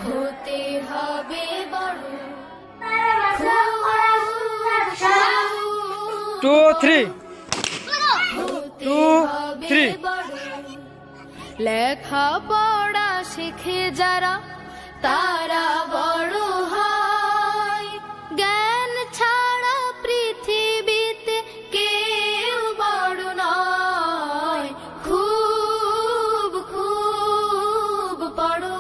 হতে হবে বড় 2 3 2 3 লেখা পড়া শিখে যারা তারা বড় হয়। জ্ঞান ছাড়া পৃথিবীতে কেউ বড় নয়। খুব খুব পড়ো।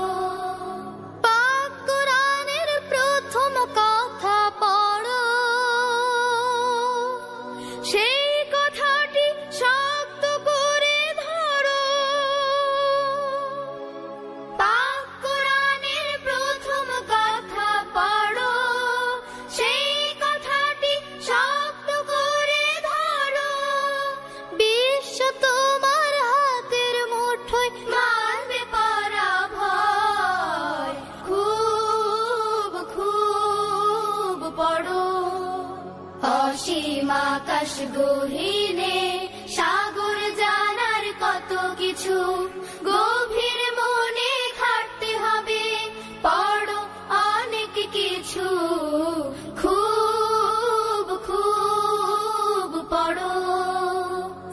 পাক কোরআনের প্রথম কথা পড়ো। সেই কথাটি শক্ত করে ধরো। পাক কোরআনের প্রথম কথা পড়ো। সেই কথাটি শক্ত করে ধরো। বিশ্ব তোমার হাতের মুঠোয় মারবে পরাভয়। খুব খুব পড়ো। অসীম আকাশ গহীনে সাগর জানার কত কিছু। গভীর মনে খাটতে হবে পড়ো অনেক কিছু। খুব খুব পড়ো।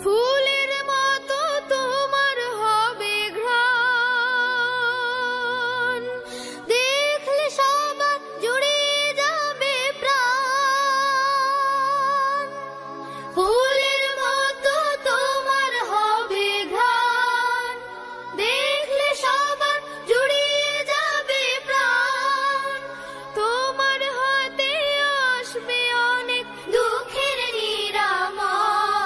ফুলের মতো তোমার হবে ঘ্রাণ। দেখলে সবার জুড়িয়ে যাবে প্রাণ। ফুলের মতো তোমার হবে ঘ্রাণ। দেখলে সবার জুড়িয়ে যাবে প্রাণ। তোমার হাতে আসবে অনেক দুঃখের নিরাময়।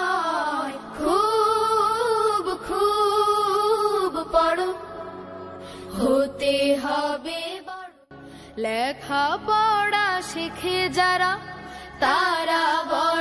খুব খুব পড়ো। হতে হবে বড়। লেখা পড়া শিখে যারা তারা বড়